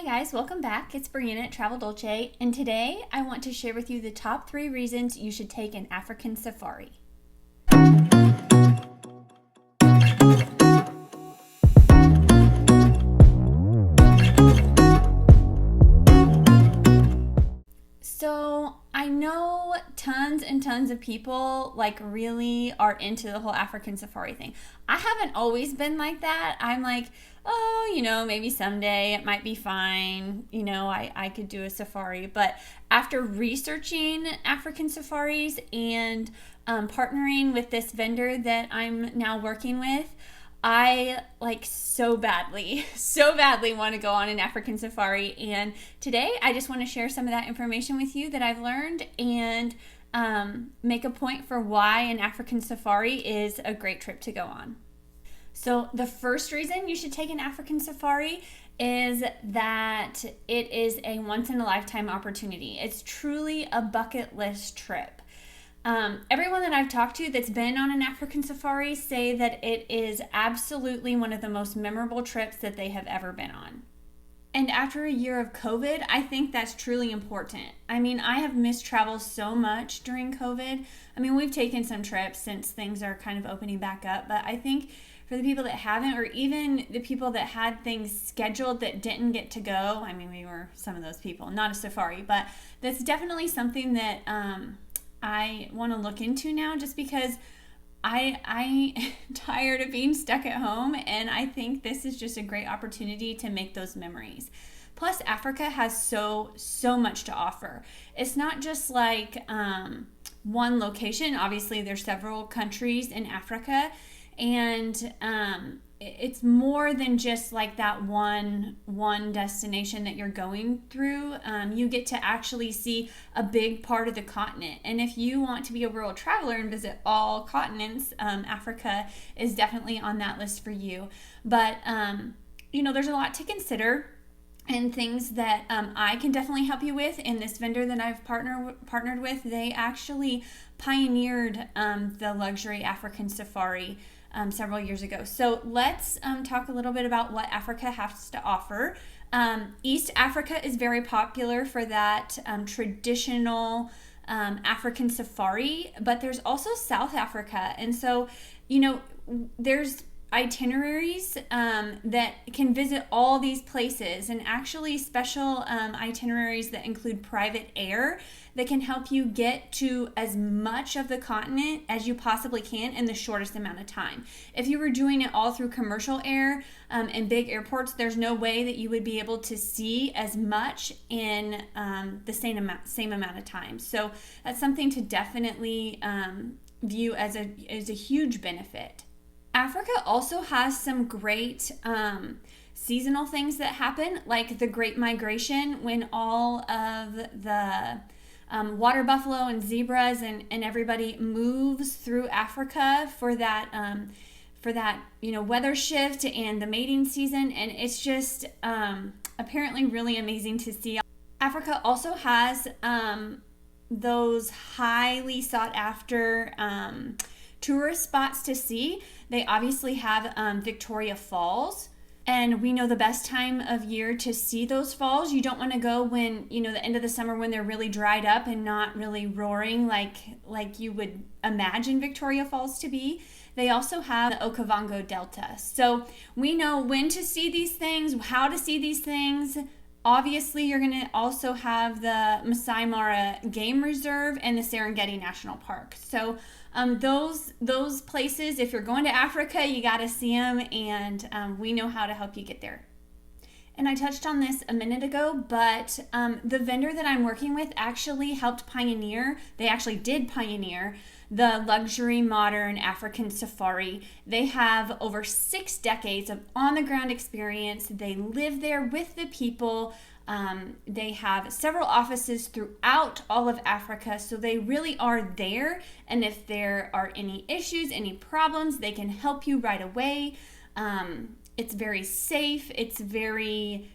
Guys, welcome back. It's Brianna at Travel Dolce, and today I want to share with you the top 3 reasons you should take an African safari. So I know tons and tons of people really are into the whole African safari thing. I haven't always been like that. I'm like, oh, maybe someday it might be fine. I could do a safari. But after researching African safaris and partnering with this vendor that I'm now working with, I so badly want to go on an African safari. And today I just want to share some of that information with you that I've learned and make a point for why an African safari is a great trip to go on. So the first reason you should take an African safari is that it is a once-in-a-lifetime opportunity. It's truly a bucket list trip. Everyone that I've talked to that's been on an African safari say that it is absolutely one of the most memorable trips that they have ever been on. And after a year of COVID, I think that's truly important. I have missed travel so much during COVID. We've taken some trips since things are kind of opening back up, but I think for the people that haven't, or even the people that had things scheduled that didn't get to go, we were some of those people, not a safari, but that's definitely something that I want to look into now, just because I'm tired of being stuck at home, and I think this is just a great opportunity to make those memories. Plus, Africa has so much to offer. It's not just one location. Obviously, there's several countries in Africa, and it's more than just that one destination that you're going through. You get to actually see a big part of the continent. And if you want to be a world traveler and visit all continents, Africa is definitely on that list for you. But, there's a lot to consider and things that I can definitely help you with. And this vendor that I've partnered with, they actually pioneered the luxury African safari several years ago. So let's talk a little bit about what Africa has to offer. East Africa is very popular for that traditional African safari, but there's also South Africa. And so, there's itineraries that can visit all these places, and actually special itineraries that include private air that can help you get to as much of the continent as you possibly can in the shortest amount of time. If you were doing it all through commercial air and big airports, there's no way that you would be able to see as much in the same amount of time. So that's something to definitely view as a huge benefit. Africa also has some great seasonal things that happen, like the Great Migration, when all of the water buffalo and zebras and everybody moves through Africa for that weather shift and the mating season, and it's just apparently really amazing to see. Africa also has those highly sought after tourist spots to see. They obviously have Victoria Falls, and we know the best time of year to see those falls. You don't want to go when, the end of the summer when they're really dried up and not really roaring like you would imagine Victoria Falls to be. They also have the Okavango Delta. So we know when to see these things, how to see these things. Obviously, you're going to also have the Masai Mara Game Reserve and the Serengeti National Park. So those places, if you're going to Africa, you got to see them, and we know how to help you get there. And I touched on this a minute ago, but the vendor that I'm working with actually did pioneer the luxury modern African safari. They have over 6 decades of on-the-ground experience. They live there with the people. They have several offices throughout all of Africa, so they really are there. And if there are any issues, any problems, they can help you right away. It's very safe. It's very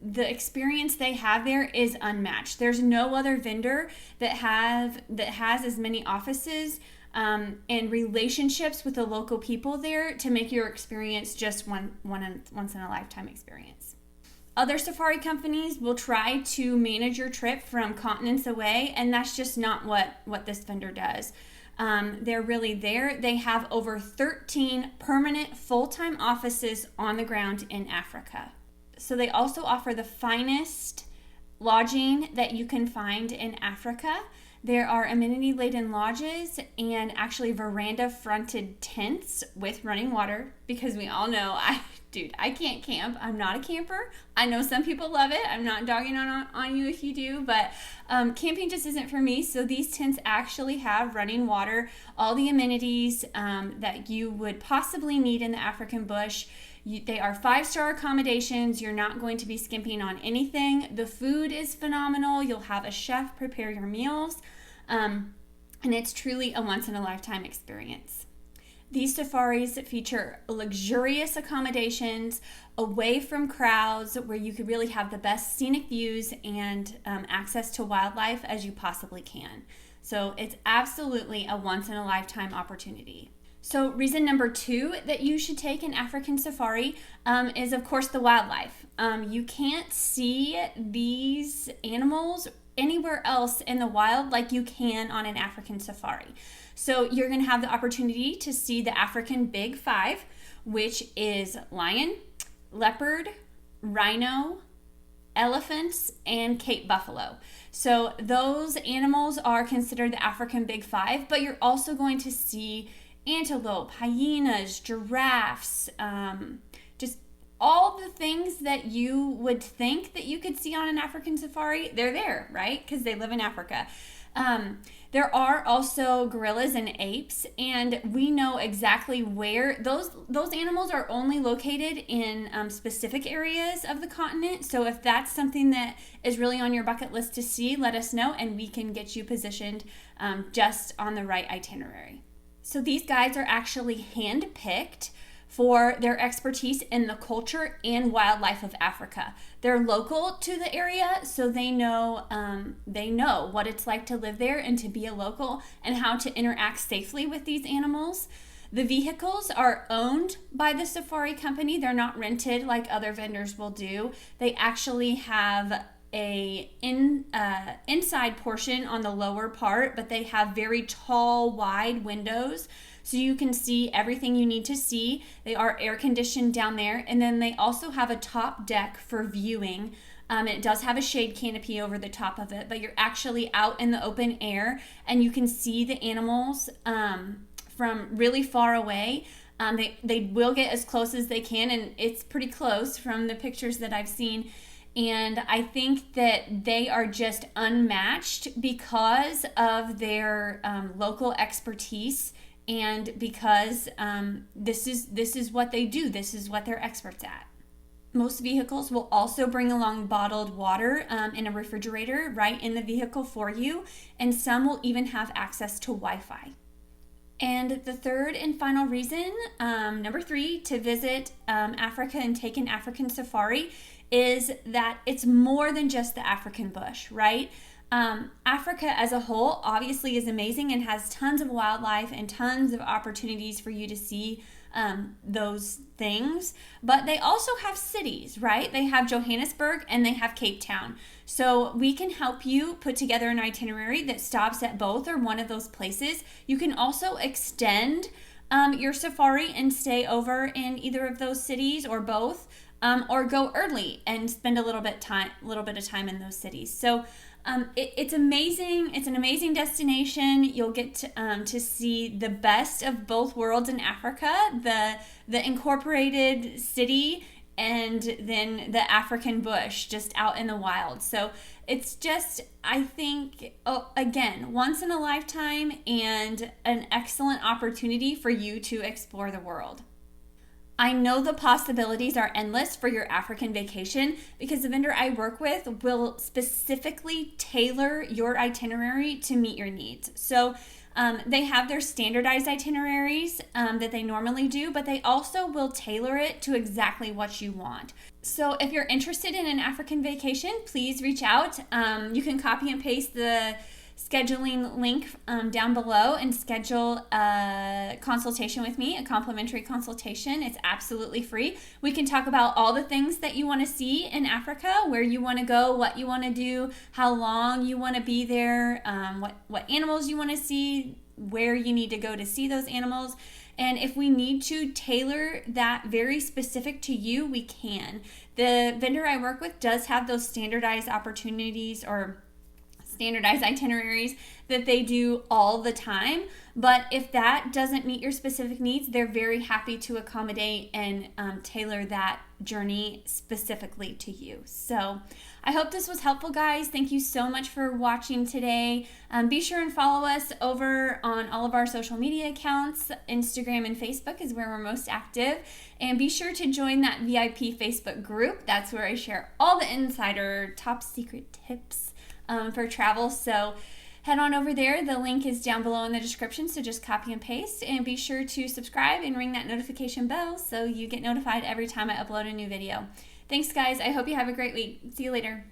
the experience they have there is unmatched. There's no other vendor that has as many offices and relationships with the local people there to make your experience just once in a lifetime experience. Other safari companies will try to manage your trip from continents away, and that's just not what this vendor does. They're really there. They have over 13 permanent full-time offices on the ground in Africa. So they also offer the finest lodging that you can find in Africa. There are amenity-laden lodges and actually veranda-fronted tents with running water, because we all know, I can't camp. I'm not a camper. I know some people love it. I'm not dogging on you if you do, but camping just isn't for me. So these tents actually have running water, all the amenities that you would possibly need in the African bush. They are 5-star accommodations. You're not going to be skimping on anything. The food is phenomenal. You'll have a chef prepare your meals. And it's truly a once-in-a-lifetime experience. These safaris feature luxurious accommodations away from crowds, where you could really have the best scenic views and access to wildlife as you possibly can. So it's absolutely a once-in-a-lifetime opportunity. So reason number 2 that you should take an African safari is, of course, the wildlife. You can't see these animals anywhere else in the wild like you can on an African safari. So you're going to have the opportunity to see the African Big Five, which is lion, leopard, rhino, elephants, and Cape buffalo. So those animals are considered the African Big Five, but you're also going to see antelope, hyenas, giraffes, just all the things that you would think that you could see on an African safari. They're there, right? Because they live in Africa. There are also gorillas and apes, and we know exactly where those animals are only located in specific areas of the continent. So if that's something that is really on your bucket list to see, let us know, and we can get you positioned just on the right itinerary. So these guides are actually hand-picked for their expertise in the culture and wildlife of Africa. They're local to the area, so they know what it's like to live there and to be a local, and how to interact safely with these animals. The vehicles are owned by the safari company. They're not rented like other vendors will do. They actually have a inside portion on the lower part, but they have very tall, wide windows, so you can see everything you need to see. They are air conditioned down there, and then they also have a top deck for viewing. It does have a shade canopy over the top of it, but you're actually out in the open air, and you can see the animals from really far away. They will get as close as they can, and it's pretty close from the pictures that I've seen. And I think that they are just unmatched because of their local expertise, and because this is what they do. This is what they're experts at. Most vehicles will also bring along bottled water in a refrigerator right in the vehicle for you, and some will even have access to Wi-Fi. And the third and final reason, number 3, to visit Africa and take an African safari is that it's more than just the African bush, right? Africa as a whole obviously is amazing and has tons of wildlife and tons of opportunities for you to see those things, but they also have cities, right? They have Johannesburg and they have Cape Town. So we can help you put together an itinerary that stops at both or one of those places. You can also extend your safari and stay over in either of those cities or both, or go early and spend a little bit of time in those cities. So it's amazing. It's an amazing destination. You'll get to see the best of both worlds in Africa, the incorporated city, and then the African bush just out in the wild. So it's just, I think, again, once in a lifetime and an excellent opportunity for you to explore the world. I know the possibilities are endless for your African vacation because the vendor I work with will specifically tailor your itinerary to meet your needs. So they have their standardized itineraries that they normally do, but they also will tailor it to exactly what you want. So if you're interested in an African vacation, please reach out. You can copy and paste the scheduling link down below and schedule a consultation with me, a complimentary consultation. It's absolutely free. We can talk about all the things that you want to see in Africa, where you want to go, what you want to do, how long you want to be there, what animals you want to see, where you need to go to see those animals. And if we need to tailor that very specific to you, we can. The vendor I work with does have those standardized opportunities or standardized itineraries that they do all the time. But if that doesn't meet your specific needs, they're very happy to accommodate and tailor that journey specifically to you. So I hope this was helpful, guys. Thank you so much for watching today. Be sure and follow us over on all of our social media accounts. Instagram and Facebook is where we're most active. And be sure to join that VIP Facebook group. That's where I share all the insider top secret tips for travel. So head on over there. The link is down below in the description, so just copy and paste, and be sure to subscribe and ring that notification bell so you get notified every time I upload a new video. Thanks, guys. I hope you have a great week. See you later.